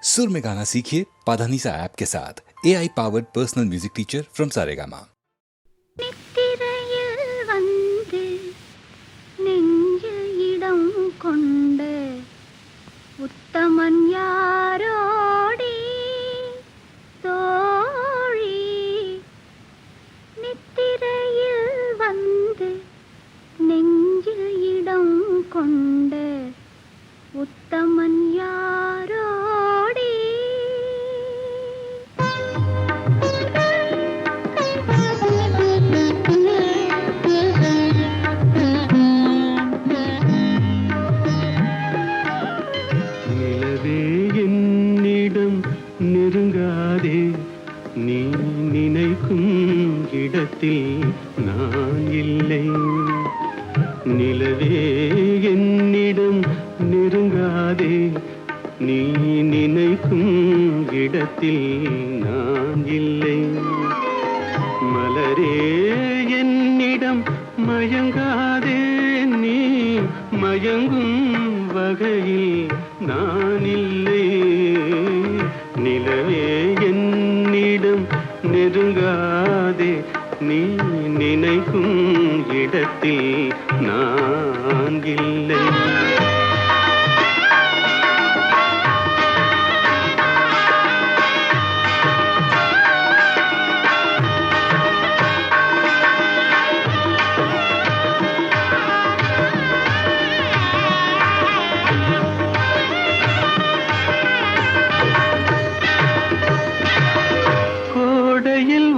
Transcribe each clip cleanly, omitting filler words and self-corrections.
सुर में गाना सीखिए पाधानीसा ऐप के साथ AI powered personal music teacher from Saregama. நித்திரையில் வந்து நெஞ்சில் இடம் கொண்ட உத்தமன் யாரோடி தோழி, நித்திரையில் வந்து நெஞ்சில் இடம் கொண்ட உத்தமன் யாரோடி. நெருங்காதே, நீ நினைக்கும் இடத்தில் நான் இல்லை. நிலவே என்னிடம் நெருங்காதே, நீ நினைக்கும் இடத்தில் நான் இல்லை. மலரே என்னிடம் மயங்காதே, நீ மயங்கும் வகையில் நான் இல்லை. நிலவே என்னிடம் நெருங்காதே, நீ நினைக்கும் இடத்தில் நான் இல்லை.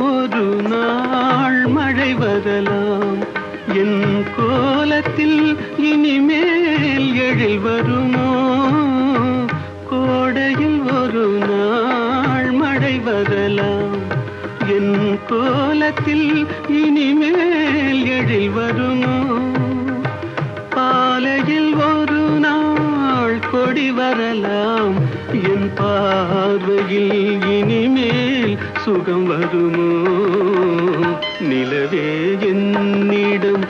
ஒரு நாள் மழை வரலாம், என் கோலத்தில் இனிமேல் எழில் வருமோ? கோடையில் ஒரு நாள் மழை வரலாம், என் கோலத்தில் இனிமேல் எழில் வருமோ? பாலையில் ஒரு நாள் கொடி வரலாம், என் பார்வையில் இனிமேல் சுகம் வருமோ? நிலவே என்னிடம்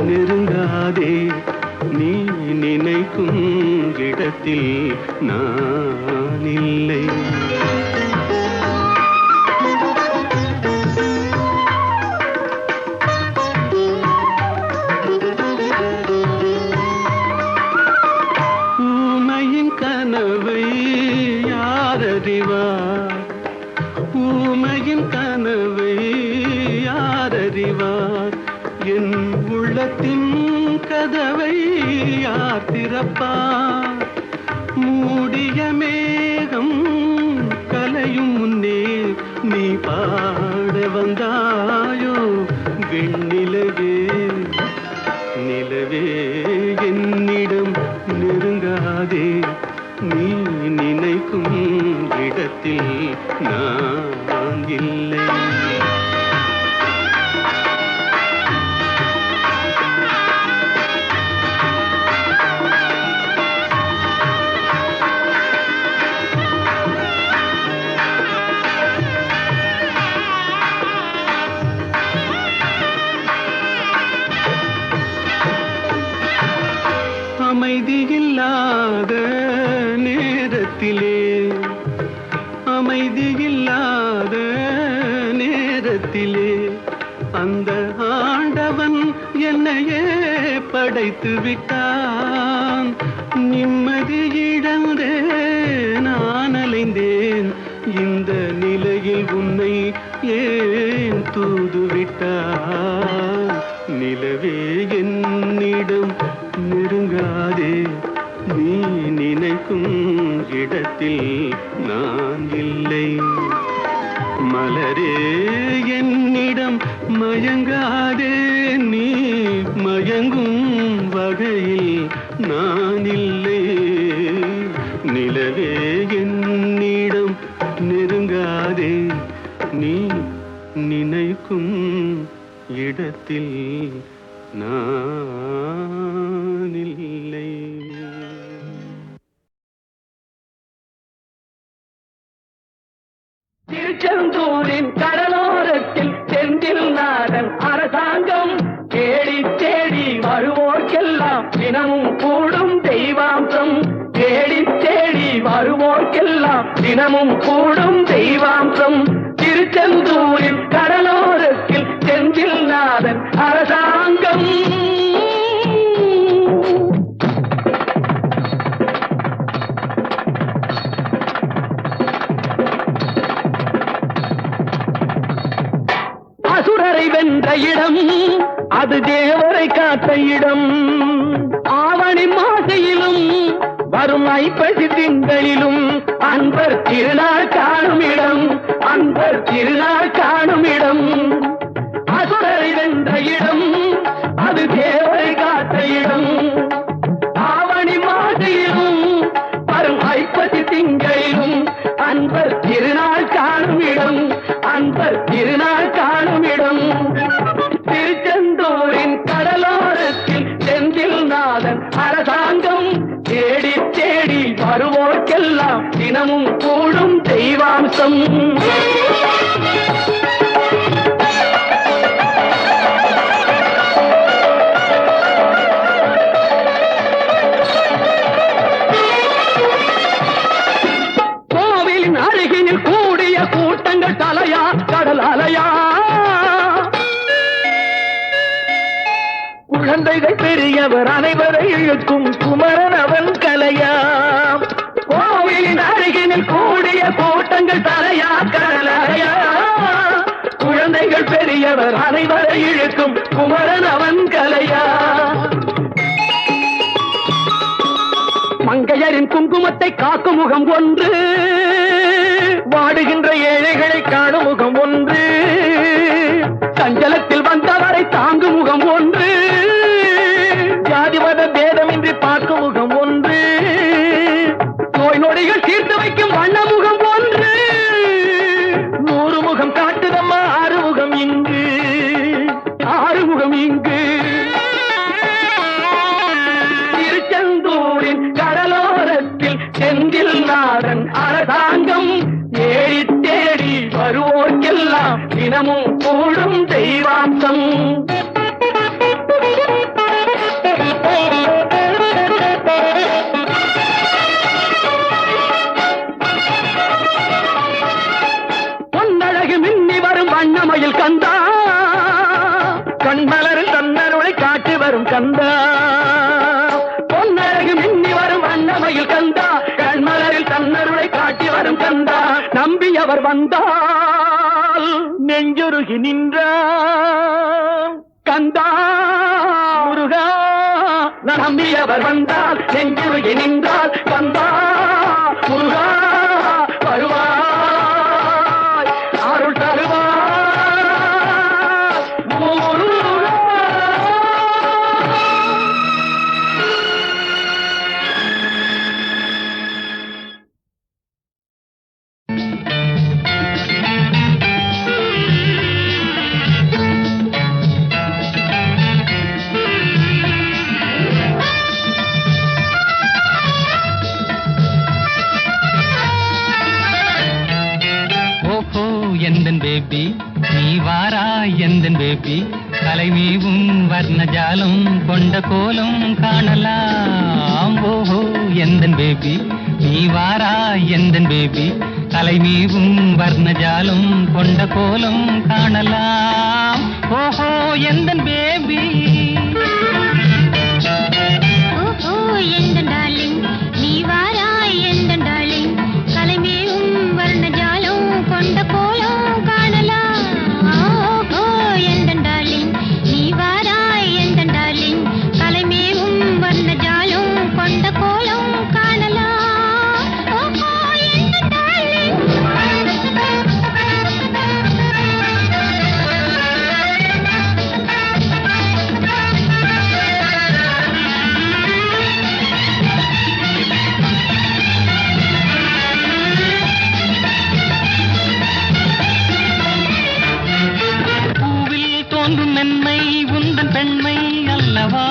நெருங்காதே, நீ நினைக்கும் இடத்தில் நான் இல்லை. ஊமையின் கனவை யாரறிவார், ஊமையின் கனவை யாரறிவார்? என் உள்ளத்தின் கதவை யார் திறப்பார்? மூடிய மேகம் கலையும் முன்னே நீ பாட வந்தாயோ வெண்ணிலவே? நிலவே என்னிடம் நெருங்காதே, நீ நினைக்கும் இடத்தில் நான் இல்லை. அமைதியில்லாத நேரத்திலே, அமைதியில்லாத நேரத்திலே அந்த ஆண்டவன் என்னையே படைத்து விட்டான். நிம்மதி இழந்தே நான் அலைந்தேன், இந்த நிலையில் உன்னை ஏன் தூது விட்டான்? நிலவே என்னிடம் நெருங்காதே, நீ நினைக்கும் இடத்தில் நான் இல்லை. மலரே என்னிடம் மயங்காதே, நீ மயங்கும் வகையில் நான் இல்லை. நிலவே என்னிடம் நெருங்காதே, நீ நினைக்கும் இடத்தில் நான் இல்லை. திருச்செந்தூரின் கடலோரத்தில் செந்தில் நாதன் அரசாங்கம் தேடி தேடி வருவோர்க்கெல்லாம் தினமும் கூடும் தெய்வாம்சம். தேடி தேடி வருவோர்க்கெல்லாம் ஊருக்கெல்லாம் தினமும் கூடும் தெய்வாம்சம். திருச்செந்தூரில் கடலோரத்தில் செந்தில் நாதன் அரசாங்கம். அசுரரை வென்ற இடம் அது தேவரை காத்த இடம். ஆவணி மாசையிலும் வரும் ஐப்பசி திங்களிலும் அன்பர் திருநாள் காணும் இடம். அன்பர் திருநாள் காணும் இடம். அசுரரை வென்ற இடம் அது தேவரை காத்த இடம். ஆவணி மாசையிலும் வரும் ஐப்பசி திங்களிலும் அன்பர் திருநாள் காணும் இடம். அன்பர் திருநாள் காணும் இடம். திருச்செந்தூரின் கடலோரத்தில் செந்தில் நாதன் அரசாங்கம். தேடி தேடி வருவோர்க்கெல்லாம் தினமும் கூடும் தெய்வாம்சம். கோவிலின் அருகினில் கூடிய கூட்டங்கள் தலையா கடல் அலையா. குழந்தைகள் பெரியவர் அனைவரை இழுக்கும் குமரன் அவன் கலையா. கோவிலின் அருகினில் கூடிய கூட்டங்கள் தலையா கடல் அலையா. குழந்தைகள் பெரியவர் அனைவரை இழுக்கும் குமரன் அவன் கலையா. மங்கையரின் குங்குமத்தை காக்கும் முகம் ஒன்று. வாடுகின்ற ஏழைகளை காணும் முகம் ஒன்று. சஞ்சலத்தில் வந்தவரை தாங்கும் முகம் ஒன்று. ஜாதிமத பேதமின்றி பார்க்கும் முகம் ஒன்று. நோய் நொடிகள் தீர்த்து வைக்கும் வண்ண முகம் ஒன்று. 100 முகம் காட்டுதம்மா ஆறுமுகம் இங்கு. ஆறுமுகம் இங்கு. திருச்செந்தூரின் கடலோரத்தில் செந்தில் நாதன் அரசாங்கம். தேடி தேடி வருவோர்க்கெல்லாம் தினமும் கூடும் தெய்வாம்சம். பொன்னழகு மின்னி வரும் வண்ணமயில் கந்தா. கண்மலரில் தன்னருளை காட்டி வரும் கந்தா. பொன்னழகு மின்னி வரும் வண்ணமயில் கந்தா. கண்மலரில் தன்னருளை காட்டி வரும் கந்தா. நம்பியவர் வந்தால் நெஞ்சுருகி நின்றான் கந்தா முருகா. நம்பியவர் வந்தால் நெஞ்சுருகி நின்றால் கந்தா முருகா. வருவாய் அருள் தருவாய் முருகா. எந்தன் பேபி நீ வாரா எந்தன் பேபி கலைமீவும் வர்ணஜாலம் கொண்ட கோலம் காணலாம். ஓஹோ எந்தன் பேபி நீ வாரா எந்தன் பேபி கலைமீவும் வர்ணஜாலம் கொண்ட கோலம் காணலாம். ஓஹோ எந்தன் பேபி. ஓஹோ எந்தன் டார்லிங் நீ வாராய் எந்தன் டார்லிங் கலைமேவும் வர்ணஜாலம் கொண்ட கோலம் காணலாம். ஓஹோ எந்தன் டார்லிங் நீ வாராய் எந்தன் டார்லிங் கலைமேவும் வர்ணஜாலம் கொண்ட கோலம் காணலாம். ஓஹோ எந்தன் டார்லிங். மென்மை உந்தன் பெண்மை அல்லவா.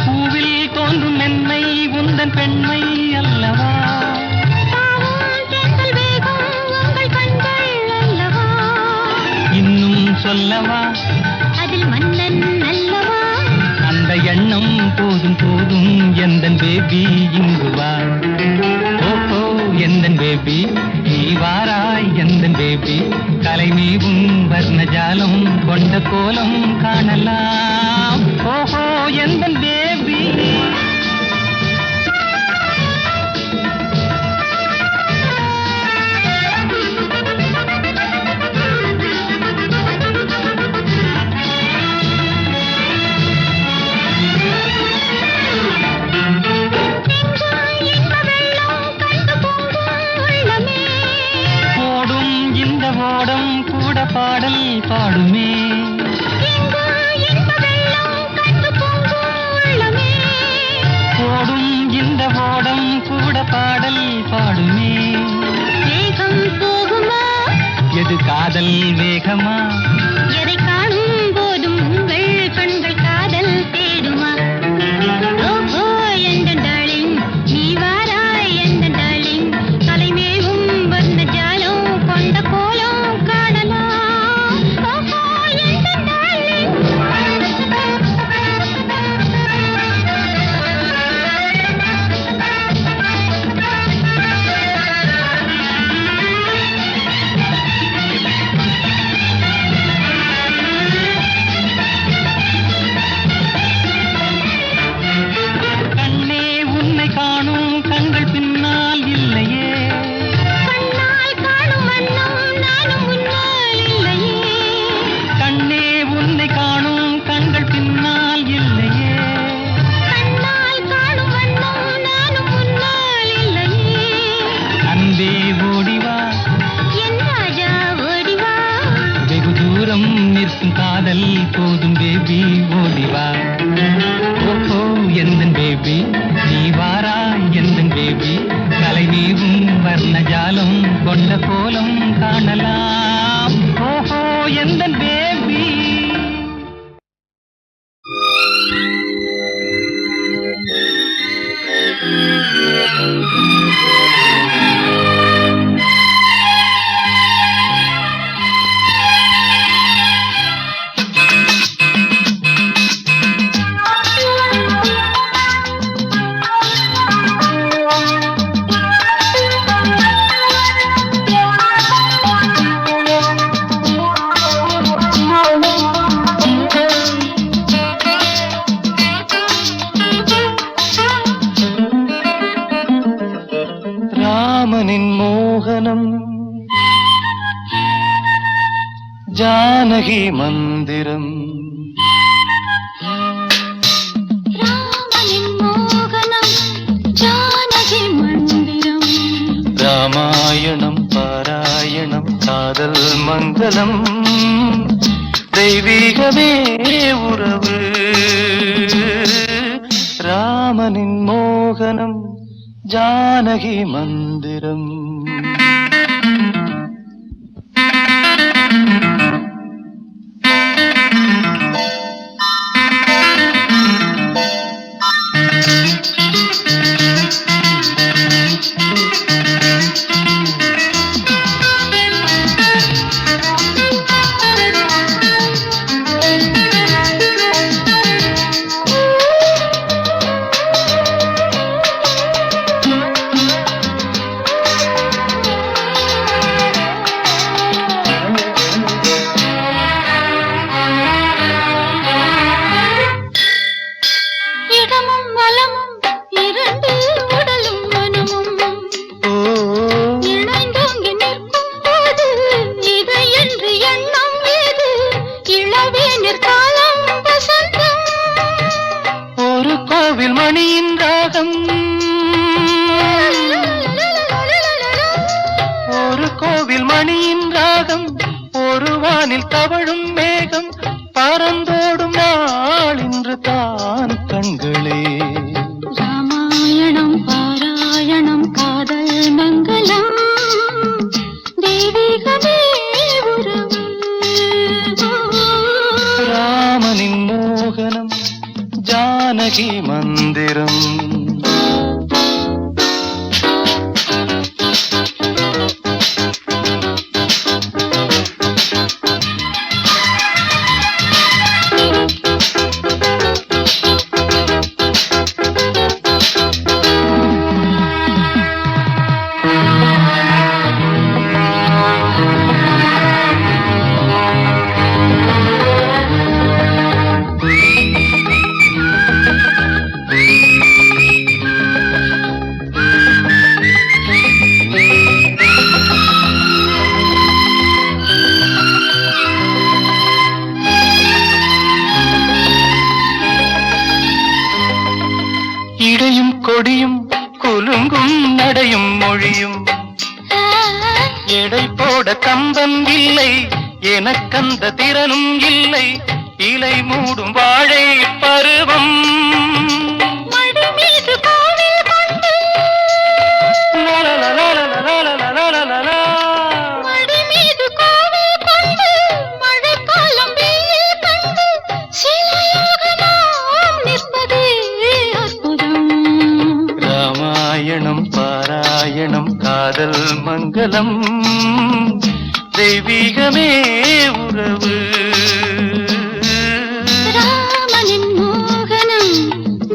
பூவில் தோன்றும் மென்மை உந்தன் பெண்மை அல்லவா. இன்னும் சொல்லவா அதில் மன்னன் அல்லவா. அந்த எண்ணம் போதும் போதும் எந்தன் பேபி இங்கு வா. ஓஹோ எந்தன் பேபி நீ வாராய் எந்தன் பேபி, கலைமீவும் வர்ணஜாலம் கொண்ட கோலம் காணலாம். ஓஹோ எந்தன் பேபி. ஓடம் கூட பாடல் பாடுமே. ஓடும் இந்த ஓடம் கூட பாடல் பாடுமே. வேகம் போகுமா? எது காதல் வேகமா? எதை காணும் போதும் உங்கள் கண்கள் காதல் தேடுமா? ஓஹோ எந்த டார்லிங் நீ வாராய் எந்த டார்லிங், கலைமேவும் வந்த ஜாலம் கொண்ட கோலம் காணலாம். ஓஹோ எந்த டார்லிங். கண்ணே உன்னை காணும் கண்கள் பின்னால் இல்லையே, கண்ணால் காணும் வண்ணம் நானும் முன்னால் இல்லையே. கண்ணே உன்னை காணும் கண்கள் பின்னால் இல்லையே. கண்ணால் காணும் வண்ணம் நானும் முன்னால் இல்லையே. அன்பே ஓடிவா என் ராஜா ஓடிவா. வெகு தூரம் நிற்கும் காதல் போதும் பேபி ஓடிவா. ஓஹோ எந்தன் பேபி நீ வாரா எந்தன் பேபி, கலைமீவும் வர்ணஜாலம் கொண்ட கோலம் காணலாம். ஓஹோ எந்தன் பேபி. ராமனின் மோகனம் ஜானகி மந்திரம். ராமனின் மோகனம் ஜானகி மந்திரம். ராமாயணம் பாராயணம் காதல் மங்களம், தெய்வீகமே உறவு. ராமனின் மோகனம் ஜானகி மந்திரம். இடமும் வலமும் இரண்டு உடலும் மனமும் இணைந்தோங்கி நிற்கும் போது இதை என்று எண்ணம் ஏது? இளவேனிற் காலம் வசந்தம். ஒரு கோவில் மணியின் ராகம், ஒரு கோவில் மணியின் ராகம், ஒரு வானில் தவழும் மேகம், பறந்தோடும் நாள் இன்று தான் கண்களே. ராமாயணம் பாராயணம் காதல் மங்களம், தெய்வீகமே உறவு. ராமனின் மோகனம் ஜானகி மந்திரம். இடையும் கொடியும் குலுங்கும் நடையும் மொழியும் எடை போட கம்பம் இல்லை எனக்கந்த திறனும் இல்லை இலை மூடும் வாழை பருவம் மடி மீது கோவில் கொண்டு மடி மீது கோவில் கொண்டு மழைக்காலம் வெயில் கண்டு சிலையாக நாம் நிற்பதே அற்புதம். ராமாயணம் பாராயணம் காதல் மங்களம் தெய்வீகமே உறவு ராமனின் மோகனம்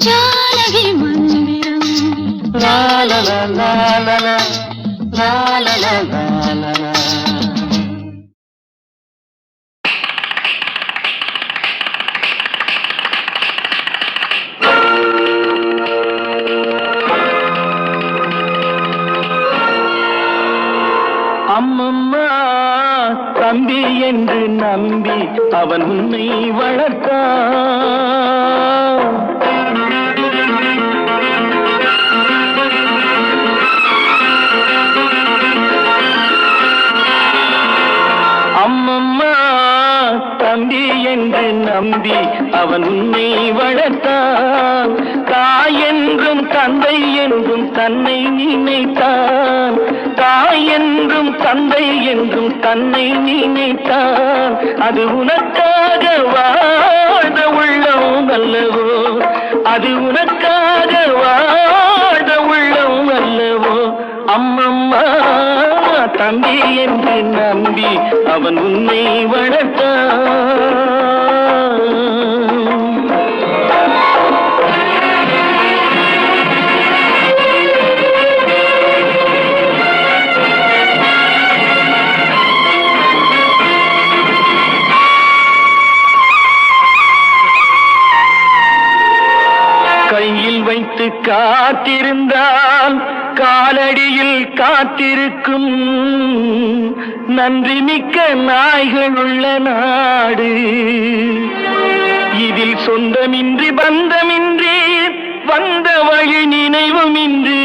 ஜானகி மந்திரம் லாலலா லாலலா லாலலா லாலலா. அம்மம்மா தம்பி என்று நம்பி அவன் உன்னை வளர்த்தான். அம்மம்மா தம்பி என்று நம்பி அவன் உன்னை வளர்த்தான். தாய் என்றும் தந்தை என்றும் தன்னை நினைத்தான். தாய் என்றும் தந்தை என்றும் தன்னை நினைத்தான். அது உனக்காக வாழ உள்ளம் அல்லவோ, அது உனக்காக வாழ உள்ளம் அல்லவோ. அம்மம்மா தம்பி என்று நம்பி அவன் உன்னை வளர்த்தான். கையில் வைத்து காத்திருந்தால் காலடியில் காத்திருக்கும் நன்றி மிக்க நாய்கள் உள்ள நாடு. இதில் சொந்தமின்றி பந்தமின்றி வந்த வழி நினைவுமின்றி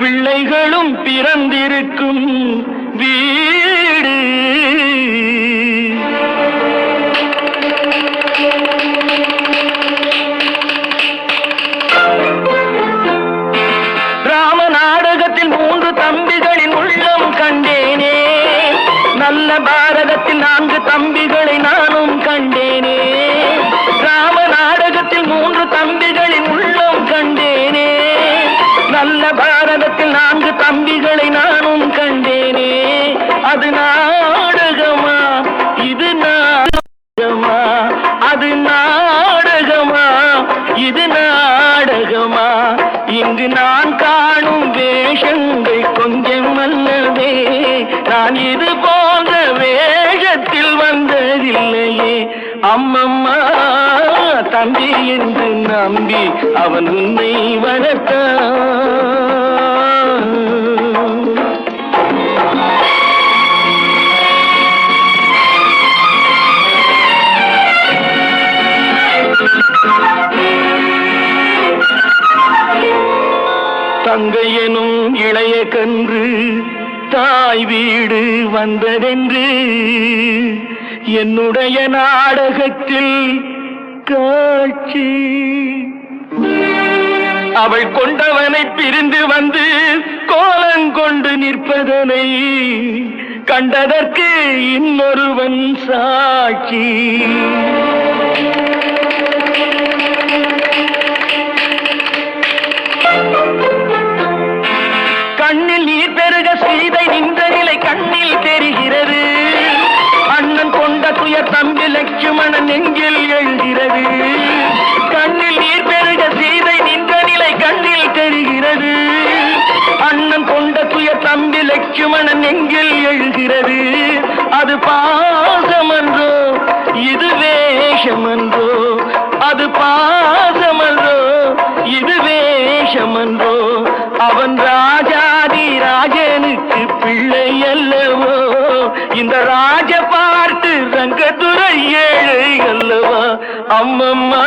பிள்ளைகளும் பிறந்திருக்கும் வீடு. நாடகத்தில் 3 தம்பிகளின் உள்ளம் கண்டேனே. நல்ல பாரதத்தில் 4 தம்பிகளை நானும் கண்டேனே. ராம நாடகத்தில் 3 தம்பிகளின் உள்ளம் கண்டேனே. நல்ல பாரதத்தில் 4 தம்பிகளை நானும் கண்டேனே. அது நாடகமா இது நாடகமா, அது நாடகமா இது நாடகமா. இங்கு நான் காணும் வேஷங்கள் கொஞ்சம் அல்லவே. நான் இது போன்ற வேஷத்தில் வந்ததில்லையே. அம்மம்மா தம்பி என்று நம்பி அவன் உன்னை வளர்த்தான். தங்கை எனும் இளைய கன்று தாய் வீடு வந்ததென்று என்னுடைய நாடகத்தில் காட்சி. அவள் கொண்டவனை பிரிந்து வந்து கோலங்கொண்டு நிற்பதனை கண்டதற்கு இன்னொருவன் சாட்சி. கண்ணில் நீர் பெருக சீதை நின்ற நிலை கண்ணில் தெரிகிறது. அண்ணன் கொண்ட துயர் தம்பி லட்சுமணன் நெஞ்சில் எழுகிறது. கண்ணில் நீர் பெருக சீதை நின்ற நிலை கண்ணில் தெரிகிறது. அண்ணன் கொண்ட துயர் தம்பி லட்சுமணன் நெஞ்சில் எழுகிறது. அது பாசமன்றோ இது வேஷமன்றோ, அது பாசமன்றோ இது வேஷமன்றோ. அவன் ராஜாதி ராஜனுக்கு பிள்ளை அல்லவோ. இந்த ராஜ பார்த்து ரங்கத்துறை ஏழை அல்லவா. அம்மம்மா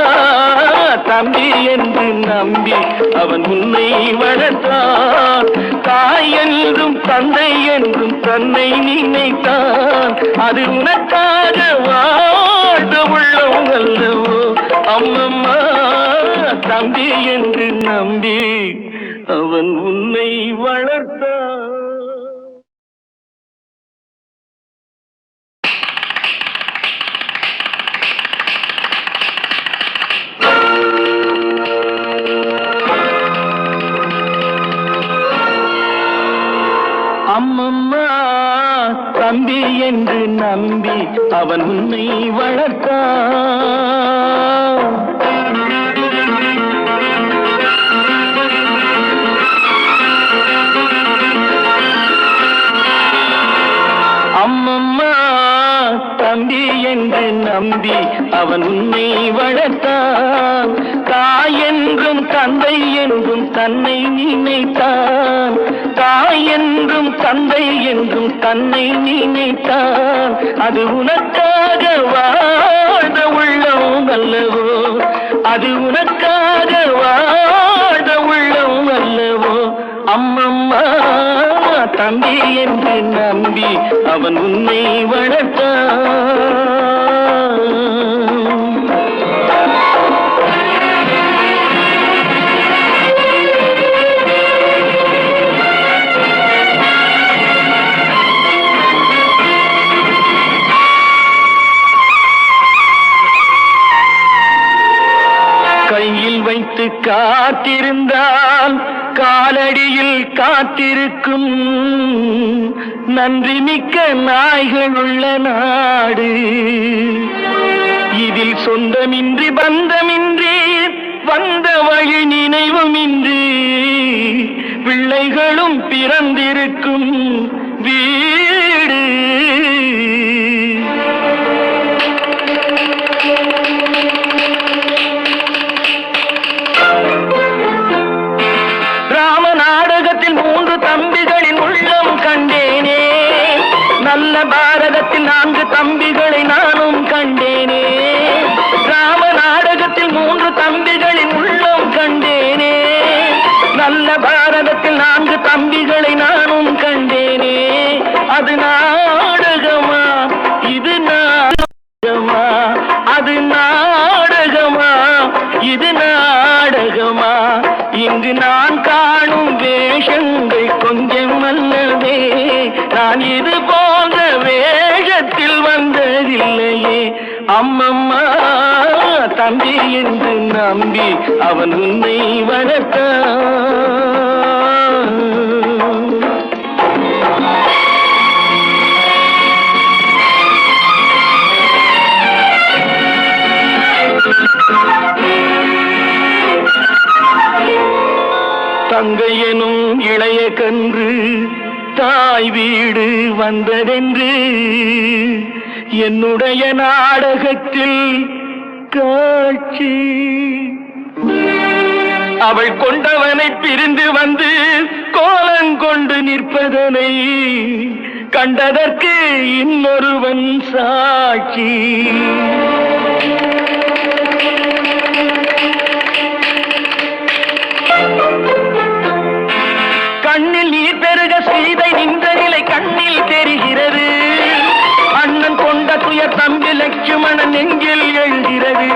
தம்பி என்று நம்பி அவன் உன்னை வளர்த்தான். தாய் என்றும் தந்தை என்றும் தன்னை நினைத்தான். அது உனக்காக வாழ்ந்த உள்ளம் அல்லவோ அம்மம்மா. தம்பி என்று நம்பி அவன் உன்னை வளர்த்தான். அம்மம்மா தம்பி என்று நம்பி அவன் உன்னை வளர்த்தான். அம்மம்மா தம்பி என்று நம்பி அவன் உன்னை வளர்த்தான். தாய் என்றும் தந்தை என்றும் தன்னை நினைத்தான். தாய் என்றும் தந்தை என்றும் தன்னை நினைத்தான். அது உனக்காக வாழ்ந்த உள்ளம் அல்லவோ. அது உனக்காக வாழ்ந்த உள்ளம் அல்லவோ அம்மம்மா. தம்பி என்று நம்பி அவன் உன்னை வளர்த்தான். கையில் வைத்து காத்திருந்தால் காலடியில் காத்திருக்கும் நன்றி மிக்க நாய்கள் உள்ள நாடு. இதில் சொந்தமின்றி பந்தமின்றி வந்த வழி நினைவுமின்றி பிள்ளைகளும் பிறந்திருக்கும் வீடு. தம்பிகளின் உள்ளம் கண்டேனே. நல்ல பாரதத்தில் 4 தம்பிகளை நானும் கண்டேனே. ராம நாடகத்தில் 3 தம்பிகளின் உள்ளம் கண்டேனே. நல்ல பாரதத்தில் 4 தம்பிகளை நானும் கண்டேனே. அது நாடகமா இது நாடகமா? அது நாடகமா இது நாடகமா? இங்கு நான் காணும் வேஷங்கள் கொஞ்சம் அல்லவே. நான் இது போன்ற வேஷத்தில் வந்ததில்லையே அம்மம்மா. தம்பி என்று நம்பி அவன் உன்னை வளர்த்தான். தங்கை எனும் இளைய கன்று தாய் வீடு வந்ததென்று என்னுடைய நாடகத்தில் காட்சி. அவள் கொண்டவனை பிரிந்து வந்து கோலங்கொண்டு நிற்பதனை கண்டதற்கு இன்னொருவன் சாட்சி. கண்ணில் நீர் பெருக சீதை நின்ற நிலை கண்ணில் தெரிகிறது. அண்ணன் கொண்ட துயர் தம்பி லட்சுமணன் நெஞ்சில் எழுகிறது.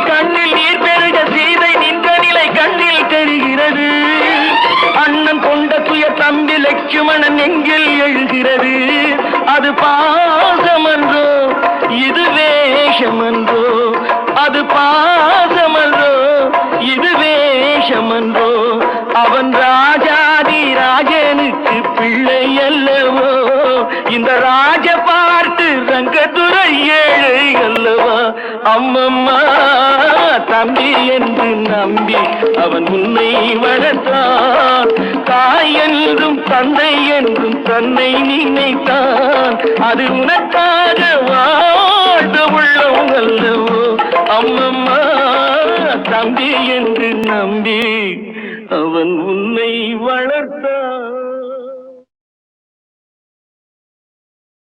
கண்ணில் நீர் பெருக சீதை நின்ற நிலை கண்ணில் தெரிகிறது. அண்ணன் கொண்ட துயர் தம்பி லட்சுமணன் நெஞ்சில் எழுகிறது. அது பாசமன்றோ இது வேஷமன்றோ? அது பாசமன்றோ இது வேஷமன்றோ? அவன் ராஜாதி ராஜனுக்கு பிள்ளை அல்லவோ? இந்த ராஜ பார்த்து ரங்கத்துறை ஏழை அல்லவா அம்மம்மா. தம்பி என்று நம்பி அவன் உன்னை வளர்த்தான். தாய் என்றும் தந்தை என்றும் தன்னை நினைத்தான். அது உனக்காக வாழ்ந்த உள்ளம் அல்லவோ அம்மம்மா. தம்பி என்று நம்பி அவன் உன்னை வளர்த்தான்.